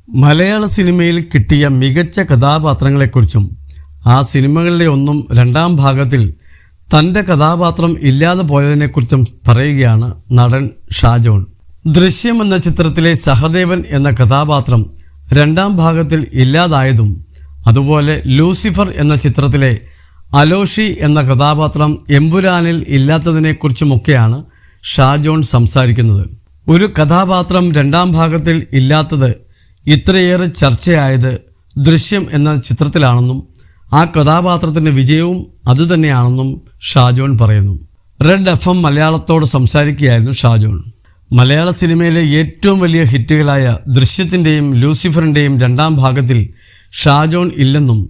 മലയാള സിനിമയിൽ കിട്ടിയ മികച്ച കഥാപാത്രങ്ങളെക്കുറിച്ചും ആ സിനിമകളുടെ ഒന്നും രണ്ടാം ഭാഗത്തിൽ തൻ്റെ കഥാപാത്രം ഇല്ലാതെ പോയതിനെക്കുറിച്ചും പറയുകയാണ് നടൻ ഷാജോൺ. ദൃശ്യം എന്ന ചിത്രത്തിലെ സഹദേവൻ എന്ന കഥാപാത്രം രണ്ടാം ഭാഗത്തിൽ ഇല്ലാതായതും, അതുപോലെ ലൂസിഫർ എന്ന ചിത്രത്തിലെ അലോഷി എന്ന കഥാപാത്രം എമ്പുരാനിൽ ഇല്ലാത്തതിനെക്കുറിച്ചുമൊക്കെയാണ് ഷാജോൺ സംസാരിക്കുന്നത്. ഒരു കഥാപാത്രം രണ്ടാം ഭാഗത്തിൽ ഇല്ലാത്തത് ഇത്രയേറെ ചർച്ചയായത് ദൃശ്യം എന്ന ചിത്രത്തിലാണെന്നും ആ കഥാപാത്രത്തിൻ്റെ വിജയവും അതുതന്നെയാണെന്നും ഷാജോൺ പറയുന്നു. റെഡ് FM മലയാളത്തോട് സംസാരിക്കുകയായിരുന്നു ഷാജോൺ. മലയാള സിനിമയിലെ ഏറ്റവും വലിയ ഹിറ്റുകളായ ദൃശ്യത്തിൻ്റെയും ലൂസിഫറിൻ്റെയും രണ്ടാം ഭാഗത്തിൽ ഷാജോൺ ഇല്ലെന്നും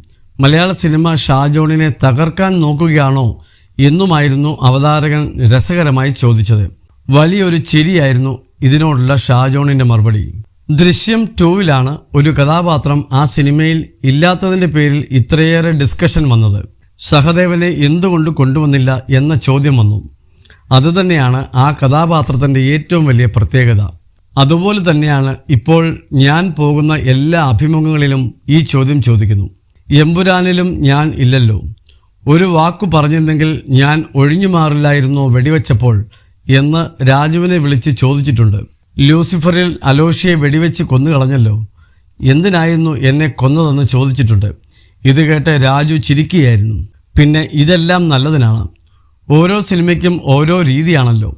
മലയാള സിനിമ ഷാജോണിനെ തകർക്കാൻ നോക്കുകയാണോ എന്നുമായിരുന്നു അവതാരകൻ രസകരമായി ചോദിച്ചത്. വലിയൊരു ചിരിയായിരുന്നു ഇതിനോടുള്ള ഷാജോണിൻ്റെ മറുപടി. ദൃശ്യം 2-ലാണ് ഒരു കഥാപാത്രം ആ സിനിമയിൽ ഇല്ലാത്തതിൻ്റെ പേരിൽ ഇത്രയേറെ ഡിസ്കഷൻ വന്നത്. സഹദേവനെ എന്തുകൊണ്ട് കൊണ്ടുവന്നില്ല എന്ന ചോദ്യം വന്നു. അതുതന്നെയാണ് ആ കഥാപാത്രത്തിൻ്റെ ഏറ്റവും വലിയ പ്രത്യേകത. അതുപോലെ തന്നെയാണ് ഇപ്പോൾ ഞാൻ പോകുന്ന എല്ലാ അഭിമുഖങ്ങളിലും ഈ ചോദ്യം ചോദിക്കുന്നു. എമ്പുരാനിലും ഞാൻ ഇല്ലല്ലോ, ഒരു വാക്കു പറഞ്ഞിരുന്നെങ്കിൽ ഞാൻ ഒഴിഞ്ഞു മാറില്ലായിരുന്നോ വെടിവെച്ചപ്പോൾ എന്ന് രാജുവിനെ വിളിച്ച് ചോദിച്ചിട്ടുണ്ട്. ലൂസിഫറിൽ അലോഷിയെ വെടിവെച്ച് കൊന്നുകളഞ്ഞല്ലോ, എന്തിനായിരുന്നു എന്നെ കൊന്നതെന്ന് ചോദിച്ചിട്ടുണ്ട്. ഇത് കേട്ട് രാജു ചിരിക്കുകയായിരുന്നു. പിന്നെ ഇതെല്ലാം നല്ലതിനാണ്. ഓരോ സിനിമയ്ക്കും ഓരോ രീതിയാണല്ലോ.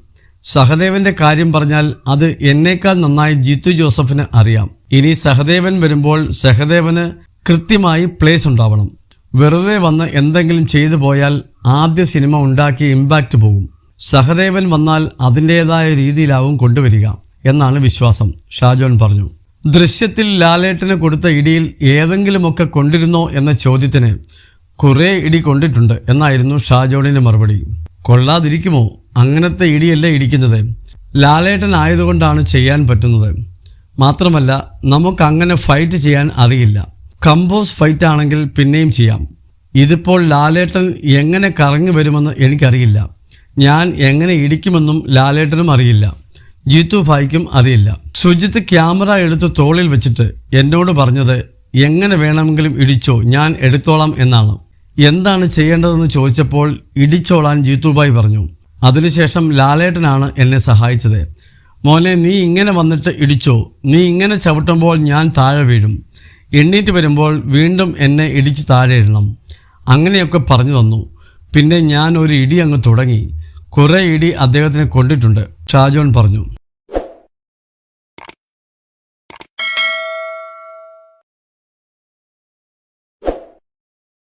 സഹദേവൻ്റെ കാര്യം പറഞ്ഞാൽ അത് എന്നേക്കാൾ നന്നായി ജിത്തു ജോസഫിന് അറിയാം. ഇനി സഹദേവൻ വരുമ്പോൾ സഹദേവന് കൃത്യമായി പ്ലേസ് ഉണ്ടാവണം. വെറുതെ വന്ന് എന്തെങ്കിലും ചെയ്തു പോയാൽ ആദ്യ സിനിമ ഉണ്ടാക്കിയ ഇമ്പാക്റ്റ് പോകും. സഹദേവൻ വന്നാൽ അതിൻ്റേതായ രീതിയിലാവും കൊണ്ടുവരിക എന്നാണ് വിശ്വാസം, ഷാജോൺ പറഞ്ഞു. ദൃശ്യത്തിൽ ലാലേട്ടന് കൊടുത്ത ഇടിയിൽ ഏതെങ്കിലുമൊക്കെ കൊണ്ടിരുന്നോ എന്ന ചോദ്യത്തിന് കുറേ ഇടി കൊണ്ടിട്ടുണ്ട് എന്നായിരുന്നു ഷാജോണിൻ്റെ മറുപടി. കൊള്ളാതിരിക്കുമോ? അങ്ങനത്തെ ഇടിയല്ലേ ഇടിക്കുന്നത്. ലാലേട്ടൻ ആയതുകൊണ്ടാണ് ചെയ്യാൻ പറ്റുന്നത്. മാത്രമല്ല നമുക്കങ്ങനെ ഫൈറ്റ് ചെയ്യാൻ അറിയില്ല. കമ്പോസ് ഫൈറ്റ് ആണെങ്കിൽ പിന്നെയും ചെയ്യാം. ഇതിപ്പോൾ ലാലേട്ടൻ എങ്ങനെ കറങ്ങി വരുമെന്ന് എനിക്കറിയില്ല. ഞാൻ എങ്ങനെ ഇടിക്കുമെന്നും ലാലേട്ടനും അറിയില്ല, ജീത്തു ഭായിക്കും അറിയില്ല. സുജിത്ത് ക്യാമറ എടുത്ത് തോളിൽ വെച്ചിട്ട് എന്നോട് പറഞ്ഞത് എങ്ങനെ വേണമെങ്കിലും ഇടിച്ചോ, ഞാൻ എടുത്തോളാം എന്നാണ്. എന്താണ് ചെയ്യേണ്ടതെന്ന് ചോദിച്ചപ്പോൾ ഇടിച്ചോളാൻ ജീത്തുഭായ് പറഞ്ഞു. അതിനുശേഷം ലാലേട്ടനാണ് എന്നെ സഹായിച്ചത്. മോനെ, നീ ഇങ്ങനെ വന്നിട്ട് ഇടിച്ചോ, നീ ഇങ്ങനെ ചവിട്ടുമ്പോൾ ഞാൻ താഴെ വീഴും, എണ്ണീറ്റ് വരുമ്പോൾ വീണ്ടും എന്നെ ഇടിച്ച് താഴെ ഇടണം, അങ്ങനെയൊക്കെ പറഞ്ഞു തന്നു. പിന്നെ ഞാൻ ഒരു ഇടി അങ്ങ് തുടങ്ങി. കുറേ ഇടി അദ്ദേഹത്തിന് കൊണ്ടിട്ടുണ്ട്, ഷാജോൺ പറഞ്ഞു.